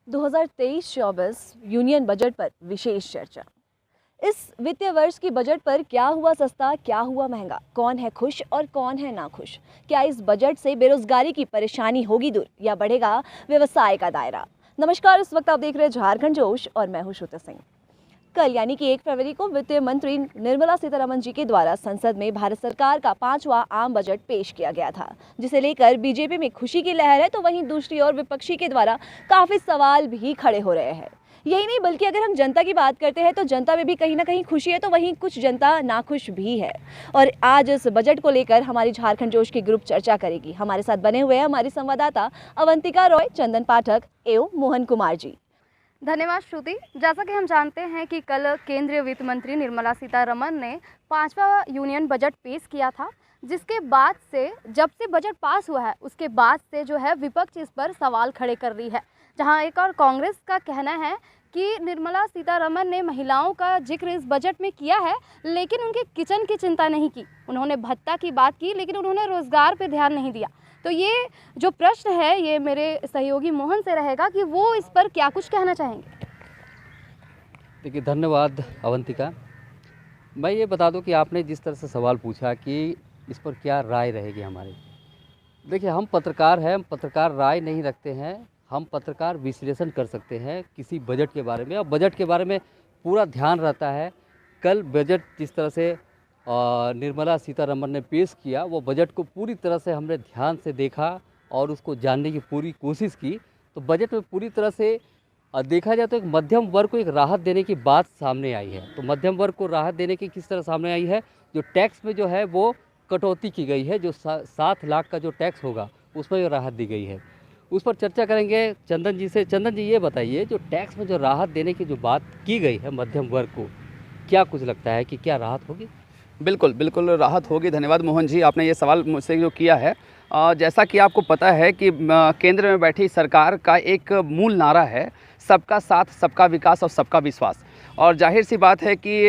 2023-24 union budget पर विशेष चर्चा। इस वित्तीय वर्ष की बजट पर क्या हुआ सस्ता, क्या हुआ महंगा, कौन है खुश और कौन है नाखुश? क्या इस बजट से बेरोजगारी की परेशानी होगी दूर या बढ़ेगा व्यवसाय का दायरा? नमस्कार, इस वक्त आप देख रहे हैं झारखंड जोश और मैं हूं श्रुति सिंह। कल यानी कि 1 फरवरी को वित्त मंत्री निर्मला सीतारमण जी के द्वारा संसद में भारत सरकार का 5वां आम बजट पेश किया गया था, जिसे लेकर बीजेपी में खुशी की लहर है, तो वहीं दूसरी ओर विपक्षी के द्वारा काफी सवाल भी खड़े हो रहे हैं। यही नहीं बल्कि अगर हम जनता की बात करते हैं तो जनता में भी कहीं ना कहीं खुशी है, तो वहीं कुछ जनता नाखुश भी है। और आज इस बजट को लेकर हमारी झारखंड जोश की ग्रुप चर्चा करेगी। हमारे साथ बने हुए हैं हमारी संवाददाता अवंतिका रॉय, चंदन पाठक एवं मोहन कुमार जी। धन्यवाद श्रुति। जैसा कि हम जानते हैं कि कल केंद्रीय वित्त मंत्री निर्मला सीतारमण ने 5वां यूनियन बजट पेश किया था, जिसके बाद से जब से बजट पास हुआ है उसके बाद से जो है विपक्ष इस पर सवाल खड़े कर रही है। जहां एक और कांग्रेस का कहना है कि निर्मला सीतारमण ने महिलाओं का जिक्र इस बजट में किया है, लेकिन उनके किचन की चिंता नहीं की। उन्होंने भत्ता की बात की, लेकिन उन्होंने रोजगार पर ध्यान नहीं दिया। तो ये जो प्रश्न है ये मेरे सहयोगी मोहन से रहेगा कि वो इस पर क्या कुछ कहना चाहेंगे। देखिए, धन्यवाद अवंतिका। मैं ये बता दूं कि आपने जिस तरह से सवाल पूछा कि इस पर क्या राय रहेगी हमारी। देखिए, हम पत्रकार हैं, हम पत्रकार राय नहीं रखते हैं, हम पत्रकार विश्लेषण कर सकते हैं किसी बजट के बारे में, और बजट के बारे में पूरा ध्यान रहता है। कल बजट जिस तरह से निर्मला सीतारमण ने पेश किया, वो बजट को पूरी तरह से हमने ध्यान से देखा और उसको जानने की पूरी कोशिश की। तो बजट में पूरी तरह से देखा जाए तो एक मध्यम वर्ग को एक राहत देने की बात सामने आई है। तो मध्यम वर्ग को राहत देने की किस तरह सामने आई है? जो टैक्स में जो है वो कटौती की गई है, जो 7 लाख का जो टैक्स होगा उसमें जो राहत दी गई है, उस पर चर्चा करेंगे चंदन जी से। चंदन जी, ये बताइए, जो टैक्स में जो राहत देने की जो बात की गई है मध्यम वर्ग को, क्या कुछ लगता है कि क्या राहत होगी? बिल्कुल बिल्कुल राहत होगी। धन्यवाद मोहन जी, आपने ये सवाल मुझसे जो किया है। जैसा कि आपको पता है कि केंद्र में बैठी सरकार का एक मूल नारा है, सबका साथ, सबका विकास और सबका विश्वास। और जाहिर सी बात है कि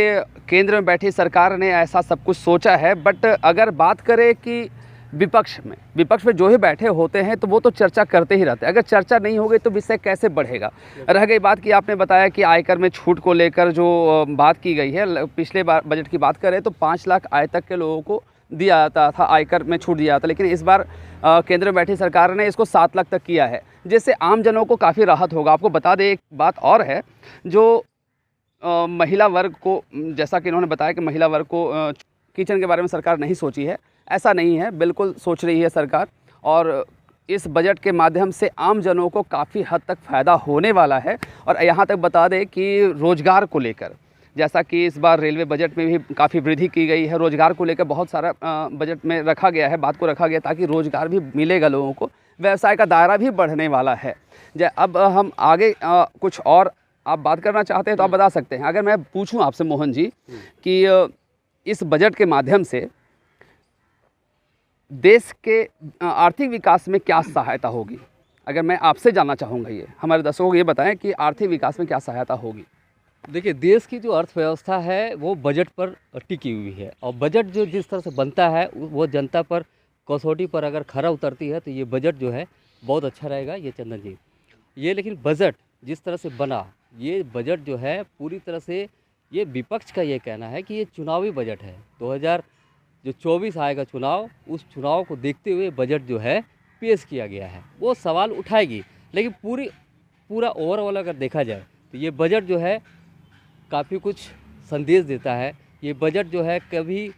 केंद्र में बैठी सरकार ने ऐसा सब कुछ सोचा है। बट अगर बात करें कि विपक्ष में जो ही बैठे होते हैं तो वो तो चर्चा करते ही रहते हैं। अगर चर्चा नहीं होगी तो विषय कैसे बढ़ेगा? रह गई बात कि आपने बताया कि आयकर में छूट को लेकर जो बात की गई है, पिछले बार बजट की बात करें तो 5 लाख आय तक के लोगों को दिया जाता था, आयकर में छूट दिया जाता, लेकिन इस बार केंद्र में बैठी सरकार ने इसको 7 लाख तक किया है, जिससे आम जनों को काफ़ी राहत होगा। आपको बता दें, एक बात और है, जो महिला वर्ग को, जैसा कि इन्होंने बताया कि महिला वर्ग को किचन के बारे में सरकार नहीं सोची है, ऐसा नहीं है, बिल्कुल सोच रही है सरकार। और इस बजट के माध्यम से आम जनों को काफ़ी हद तक फ़ायदा होने वाला है। और यहाँ तक बता दें कि रोज़गार को लेकर, जैसा कि इस बार रेलवे बजट में भी काफ़ी वृद्धि की गई है, रोज़गार को लेकर बहुत सारा बजट में रखा गया है, बात को रखा गया ताकि रोज़गार भी मिलेगा लोगों को, व्यवसाय का दायरा भी बढ़ने वाला है। अब हम आगे कुछ और आप बात करना चाहते हैं तो आप बता सकते हैं। अगर मैं पूछूं आपसे मोहन जी कि इस बजट के माध्यम से देश के आर्थिक विकास में क्या सहायता होगी, अगर मैं आपसे जानना चाहूँगा, ये हमारे दर्शकों को ये बताएं कि आर्थिक विकास में क्या सहायता होगी। देखिए, देश की जो अर्थव्यवस्था है वो बजट पर टिकी हुई है, और बजट जो जिस तरह से बनता है वो जनता पर, कसौटी पर अगर खरा उतरती है तो ये बजट जो है बहुत अच्छा रहेगा। ये चंदन जी, ये लेकिन बजट जिस तरह से बना, ये बजट जो है पूरी तरह से, ये विपक्ष का ये कहना है कि ये चुनावी बजट है। 2024 आएगा चुनाव, उस चुनाव को देखते हुए बजट जो है पेश किया गया है। वो सवाल उठाएगी, लेकिन पूरा ओवरऑल अगर देखा जाए तो ये बजट जो है काफ़ी कुछ संदेश देता है। ये बजट जो है कभी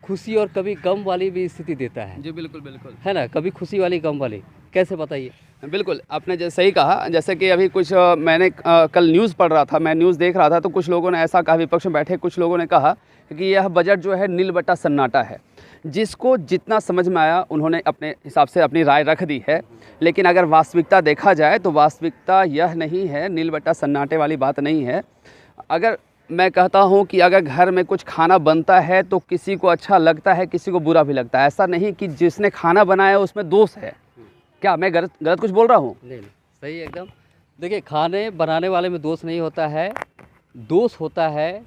खुशी और कभी गम वाली भी स्थिति देता है। जी बिल्कुल बिल्कुल, है ना, कभी खुशी वाली गम वाली। कैसे बताइए? बिल्कुल, आपने जैसे ही कहा, जैसे कि अभी कुछ मैंने कल न्यूज़ पढ़ रहा था, मैं न्यूज़ देख रहा था, तो कुछ लोगों ने ऐसा कहा, विपक्ष में बैठे कुछ लोगों ने कहा कि यह बजट जो है नील बट्टा सन्नाटा है। जिसको जितना समझ में आया उन्होंने अपने हिसाब से अपनी राय रख दी है, लेकिन अगर वास्तविकता देखा जाए तो वास्तविकता यह नहीं है, नील बट्टा सन्नाटे वाली बात नहीं है। अगर मैं कहता हूँ कि अगर घर में कुछ खाना बनता है तो किसी को अच्छा लगता है, किसी को बुरा भी लगता है। ऐसा नहीं कि जिसने खाना बनाया उसमें दोष है। क्या मैं गलत कुछ बोल रहा हूँ? नहीं, सही एकदम। देखिए, खाने बनाने वाले में दोष नहीं होता है, दोष होता है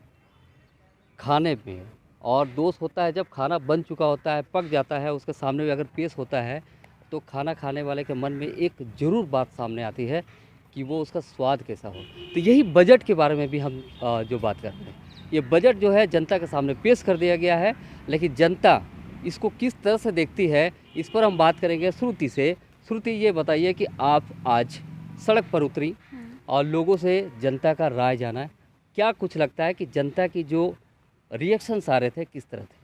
खाने में, और दोष होता है जब खाना बन चुका होता है, पक जाता है, उसके सामने भी अगर पेश होता है तो खाना खाने वाले के मन में एक ज़रूर बात सामने आती है कि वो उसका स्वाद कैसा हो। तो यही बजट के बारे में भी हम जो बात कर रहे हैं, ये बजट जो है जनता के सामने पेश कर दिया गया है, लेकिन जनता इसको किस तरह से देखती है इस पर हम बात करेंगे श्रुति से। श्रुति, ये बताइए कि आप आज सड़क पर उतरी और लोगों से जनता का राय जाना है, क्या कुछ लगता है कि जनता की जो रिएक्शंस आ रहे थे किस तरह थे?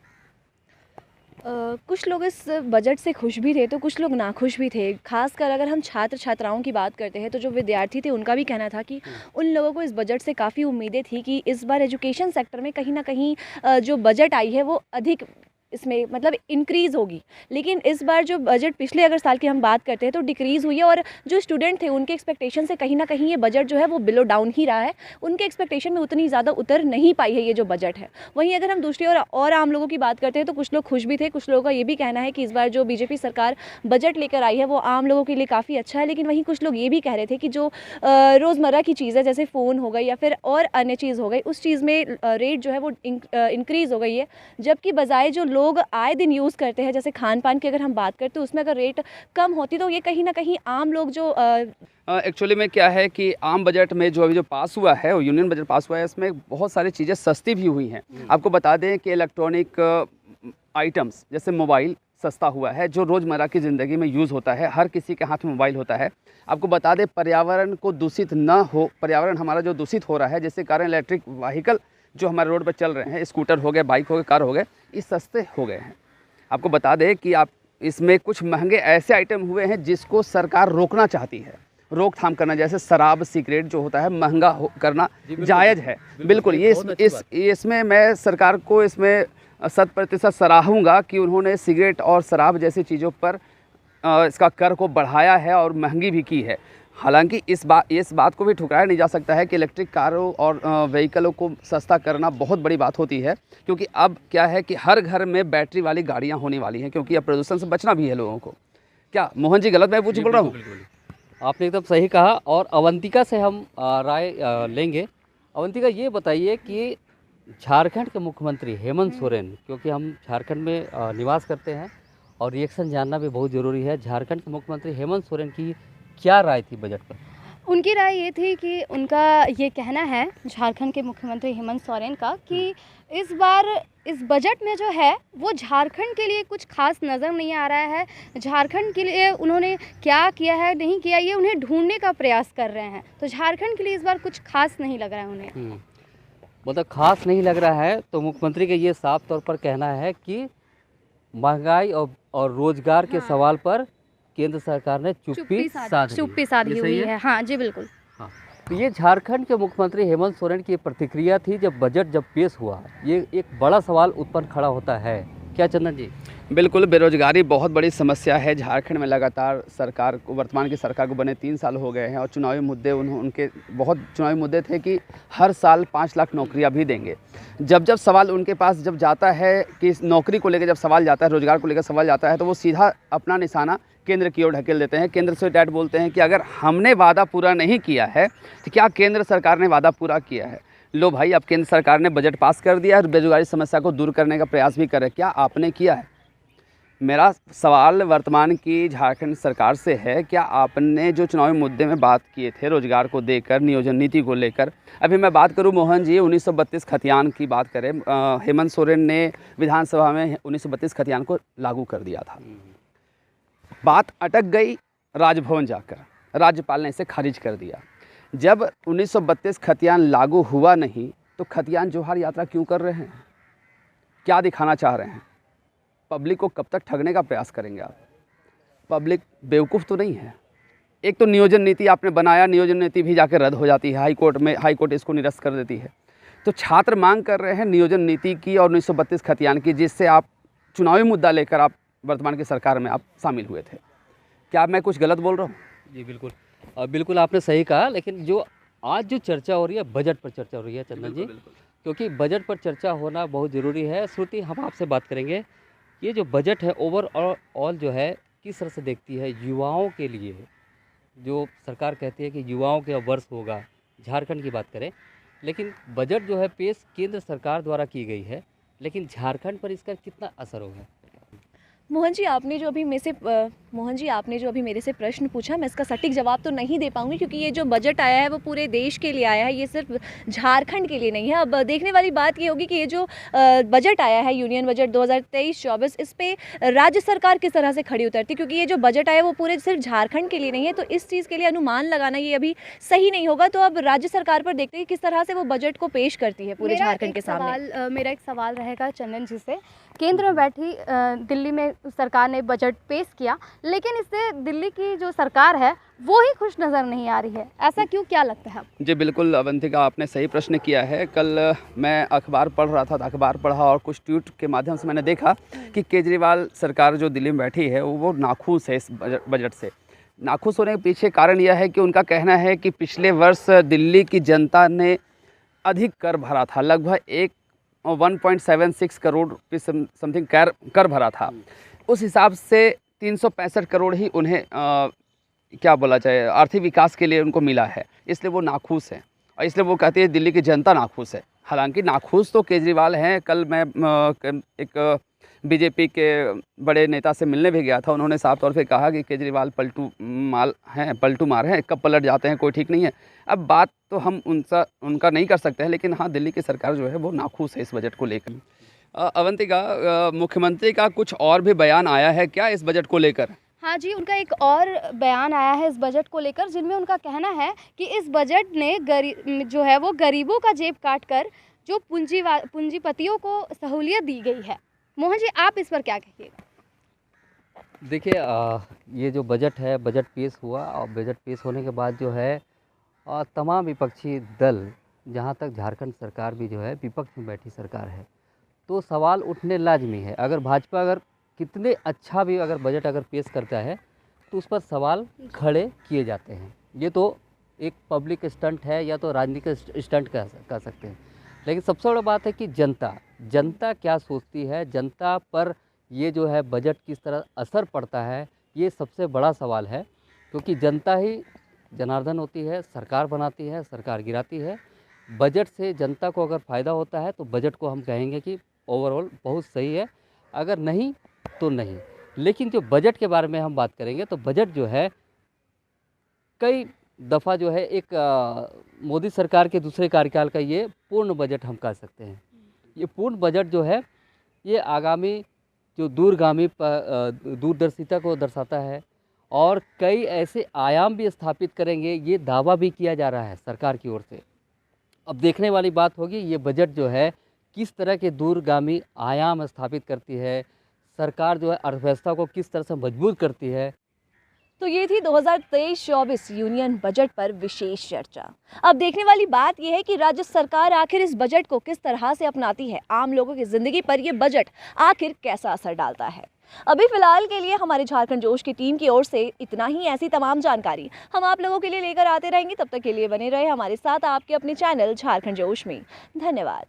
कुछ लोग इस बजट से खुश भी थे तो कुछ लोग नाखुश भी थे। खासकर अगर हम छात्र छात्राओं की बात करते हैं तो जो विद्यार्थी थे उनका भी कहना था कि उन लोगों को इस बजट से काफ़ी उम्मीदें थी कि इस बार एजुकेशन सेक्टर में कहीं ना कहीं जो बजट आई है वो अधिक इसमें मतलब इंक्रीज़ होगी। लेकिन इस बार जो बजट पिछले अगर साल की हम बात करते हैं तो डिक्रीज़ हुई है और जो स्टूडेंट थे उनके एक्सपेक्टेशन से कहीं ना कहीं ये बजट जो है वो बिलो डाउन ही रहा है। उनके एक्सपेक्टेशन में उतनी ज़्यादा उतर नहीं पाई है ये जो बजट है। वहीं अगर हम दूसरी और आम लोगों की बात करते हैं तो कुछ लोग खुश भी थे, कुछ लोगों का ये भी कहना है कि इस बार जो बीजेपी सरकार बजट लेकर आई है वो आम लोगों के लिए काफ़ी अच्छा है। लेकिन वहीं कुछ लोग ये भी कह रहे थे कि जो रोज़मर्रा की चीज़ है जैसे फ़ोन हो गई या फिर और अन्य चीज़ हो गई, उस चीज़ में रेट जो है वो इंक्रीज़ हो गई है, जबकि बजाय जो लोग आए दिन यूज़ करते हैं जैसे खान पान की अगर हम बात करते हैं उसमें अगर रेट कम होती तो ये कहीं ना कहीं आम लोग जो एक्चुअली में क्या है कि आम बजट में जो अभी जो पास हुआ है वो यूनियन बजट पास हुआ है, इसमें बहुत सारी चीज़ें सस्ती भी हुई हैं। आपको बता दें कि इलेक्ट्रॉनिक आइटम्स जैसे मोबाइल सस्ता हुआ है, जो रोज़मर्रा की ज़िंदगी में यूज़ होता है, हर किसी के हाथ में मोबाइल होता है। आपको बता दें पर्यावरण को दूषित ना हो, पर्यावरण हमारा जो दूषित हो रहा है जिसके कारण इलेक्ट्रिक व्हीकल जो हमारे रोड पर चल रहे हैं, स्कूटर हो गए, बाइक हो गए, कार हो गए, ये सस्ते हो गए हैं। आपको बता दें कि आप इसमें कुछ महंगे ऐसे आइटम हुए हैं जिसको सरकार रोकना चाहती है, रोकथाम करना, जैसे शराब सिगरेट जो होता है महंगा करना जायज़ है। बिल्कुल, ये इसमें मैं सरकार को इसमें 100% सराहूँगा कि उन्होंने सिगरेट और शराब जैसी चीज़ों पर इसका कर को बढ़ाया है और महंगी भी की है। हालांकि इस बात को भी ठुकराया नहीं जा सकता है कि इलेक्ट्रिक कारों और व्हीकलों को सस्ता करना बहुत बड़ी बात होती है, क्योंकि अब क्या है कि हर घर में बैटरी वाली गाड़ियां होने वाली हैं, क्योंकि अब प्रदूषण से बचना भी है लोगों को। क्या मोहन जी गलत मैं कुछ बोल रहा हूँ? आपने एकदम सही कहा। और अवंतिका से हम राय लेंगे। अवंतिका, ये बताइए कि झारखंड के मुख्यमंत्री हेमंत सोरेन, क्योंकि हम झारखंड में निवास करते हैं और रिएक्शन जानना भी बहुत ज़रूरी है, झारखंड के मुख्यमंत्री हेमंत सोरेन की क्या राय थी बजट पर? उनकी राय ये थी कि उनका ये कहना है झारखंड के मुख्यमंत्री हेमंत सोरेन का कि इस बार इस बजट में जो है वो झारखंड के लिए कुछ खास नज़र नहीं आ रहा है। झारखंड के लिए उन्होंने क्या किया है नहीं किया ये उन्हें ढूंढने का प्रयास कर रहे हैं, तो झारखंड के लिए इस बार कुछ खास नहीं लग रहा है उन्हें। मतलब खास नहीं लग रहा है, तो मुख्यमंत्री का ये साफ तौर पर कहना है कि महंगाई और रोजगार के सवाल पर केंद्र सरकार ने चुप्पी साधी हुई है। हाँ जी, बिल्कुल। हाँ, तो ये झारखंड के मुख्यमंत्री हेमंत सोरेन की प्रतिक्रिया थी जब बजट पेश हुआ। ये एक बड़ा सवाल उत्पन्न खड़ा होता है, क्या चंदन जी? बिल्कुल, बेरोजगारी बहुत बड़ी समस्या है झारखंड में। लगातार सरकार को, वर्तमान की सरकार को बने 3 साल हो गए हैं और चुनावी मुद्दे उनके बहुत चुनावी मुद्दे थे कि हर साल 5 लाख नौकरियां भी देंगे। जब सवाल उनके पास जब जाता है कि नौकरी को लेकर जब सवाल जाता है, रोजगार को लेकर सवाल जाता है, तो वो सीधा अपना निशाना केंद्र की ओर ढकेल देते हैं। केंद्र से डायरेक्ट बोलते हैं कि अगर हमने वादा पूरा नहीं किया है तो क्या केंद्र सरकार ने वादा पूरा किया है? लो भाई, अब केंद्र सरकार ने बजट पास कर दिया और बेरोजगारी समस्या को दूर करने का प्रयास भी करे, क्या आपने किया है? मेरा सवाल वर्तमान की झारखंड सरकार से है, क्या आपने जो चुनावी मुद्दे में बात किए थे रोजगार को देकर, नियोजन नीति को लेकर, अभी मैं बात करूं मोहन जी 1932 खतियान की बात करें, हेमंत सोरेन ने विधानसभा में 1932 खतियान को लागू कर दिया था। बात अटक गई राजभवन जाकर, राज्यपाल ने इसे खारिज कर दिया। जब 1932 खतियान लागू हुआ नहीं तो खतियान जोहार यात्रा क्यों कर रहे हैं? क्या दिखाना चाह रहे हैं? पब्लिक को कब तक ठगने का प्रयास करेंगे आप? पब्लिक बेवकूफ़ तो नहीं है। एक तो नियोजन नीति आपने बनाया, नियोजन नीति भी जाकर रद्द हो जाती है हाई कोर्ट में, हाई कोर्ट इसको निरस्त कर देती है। तो छात्र मांग कर रहे हैं नियोजन नीति की और 1932 खतियान की, जिससे आप चुनावी मुद्दा लेकर आप वर्तमान की सरकार में आप शामिल हुए थे। क्या मैं कुछ गलत बोल रहा हूँ? जी बिल्कुल, बिल्कुल आपने सही कहा। लेकिन जो आज जो चर्चा हो रही है, बजट पर चर्चा हो रही है चंदन जी, क्योंकि बजट पर चर्चा होना बहुत ज़रूरी है। श्रुति, हम आपसे बात करेंगे, ये जो बजट है ओवरऑल जो है किस तरह से देखती है युवाओं के लिए? जो सरकार कहती है कि युवाओं के वर्ष होगा, झारखंड की बात करें, लेकिन बजट जो है पेश केंद्र सरकार द्वारा की गई है, लेकिन झारखंड पर इसका कितना असर होगा? मोहन जी आपने जो अभी मेरे से प्रश्न पूछा, मैं इसका सटीक जवाब तो नहीं दे पाऊंगी क्योंकि ये जो बजट आया है वो पूरे देश के लिए आया है, ये सिर्फ झारखंड के लिए नहीं है। अब देखने वाली बात ये होगी कि ये जो बजट आया है यूनियन बजट 2023-24, इस पे राज्य सरकार किस तरह से खड़ी उतरती, क्योंकि ये जो बजट आया वो पूरे सिर्फ झारखंड के लिए नहीं है, तो इस चीज़ के लिए अनुमान लगाना ये अभी सही नहीं होगा। तो अब राज्य सरकार पर देखते हैं कि किस तरह से वो बजट को पेश करती है पूरे झारखंड के सामने। मेरा एक सवाल रहेगा चंदन जी से। केंद्र में बैठी दिल्ली में सरकार ने बजट पेश किया, लेकिन इससे दिल्ली की जो सरकार है वो ही खुश नज़र नहीं आ रही है, ऐसा क्यों, क्या लगता है? जी बिल्कुल अवंतिका, आपने सही प्रश्न किया है। कल मैं अखबार पढ़ रहा था, अखबार पढ़ा और कुछ ट्वीट के माध्यम से मैंने देखा कि केजरीवाल सरकार जो दिल्ली में बैठी है वो नाखुश है इस बजट से। नाखुश होने के पीछे कारण यह है कि उनका कहना है कि पिछले वर्ष दिल्ली की जनता ने अधिक कर भरा था, लगभग 1.76 करोड़ रुपये समथिंग कर भरा था। उस हिसाब से 365 करोड़ ही उन्हें क्या बोला जाए आर्थिक विकास के लिए उनको मिला है, इसलिए वो नाखुश हैं और इसलिए वो कहते हैं दिल्ली की जनता नाखुश है। हालांकि नाखुश तो केजरीवाल हैं। कल मैं एक बीजेपी के बड़े नेता से मिलने भी गया था, उन्होंने साफ तौर पे कहा कि केजरीवाल पलटू मार हैं, कब पलट जाते हैं कोई ठीक नहीं है। अब बात तो हम उनका नहीं कर सकते हैं, लेकिन हाँ दिल्ली की सरकार जो है वो नाखुश है इस बजट को लेकर। अवंतिका, मुख्यमंत्री का कुछ और भी बयान आया है क्या इस बजट को लेकर? हाँ जी, उनका एक और बयान आया है इस बजट को लेकर, जिनमें उनका कहना है कि इस बजट ने जो है वो गरीबों का जेब काट कर जो पूंजीपतियों को सहूलियत दी गई है। मोहन जी आप इस पर क्या कहिएगा? देखिए ये जो बजट है, बजट पेश हुआ और बजट पेश होने के बाद जो है तमाम विपक्षी दल, जहाँ तक झारखंड सरकार भी जो है विपक्ष में बैठी सरकार है, तो सवाल उठने लाजमी है। अगर भाजपा अगर कितने अच्छा भी अगर बजट अगर पेश करता है तो उस पर सवाल खड़े किए जाते हैं। ये तो एक पब्लिक स्टंट है या तो राजनीतिक स्टंट कह सकते हैं। लेकिन सबसे बड़ी बात है कि जनता क्या सोचती है, जनता पर ये जो है बजट किस तरह असर पड़ता है, ये सबसे बड़ा सवाल है। क्योंकि जनता ही जनार्दन होती है, सरकार बनाती है, सरकार गिराती है। बजट से जनता को अगर फ़ायदा होता है तो बजट को हम कहेंगे कि ओवरऑल बहुत सही है, अगर नहीं तो नहीं। लेकिन जो बजट के बारे में हम बात करेंगे तो बजट जो है कई दफ़ा जो है एक मोदी सरकार के दूसरे कार्यकाल का ये पूर्ण बजट हम कह सकते हैं। ये पूर्ण बजट जो है ये आगामी जो दूरदर्शिता को दर्शाता है और कई ऐसे आयाम भी स्थापित करेंगे, ये दावा भी किया जा रहा है सरकार की ओर से। अब देखने वाली बात होगी ये बजट जो है किस तरह के दूरगामी आयाम स्थापित करती है, सरकार जो है अर्थव्यवस्था को किस तरह से मजबूत करती है। तो ये थी 2023-24 यूनियन बजट पर विशेष चर्चा। अब देखने वाली बात यह है कि राज्य सरकार आखिर इस बजट को किस तरह से अपनाती है, आम लोगों की ज़िंदगी पर ये बजट आखिर कैसा असर डालता है। अभी फिलहाल के लिए हमारे झारखंड जोश की टीम की ओर से इतना ही। ऐसी तमाम जानकारी हम आप लोगों के लिए लेकर आते रहेंगे। तब तक के लिए बने रहे हमारे साथ आपके अपने चैनल झारखंड जोश में। धन्यवाद।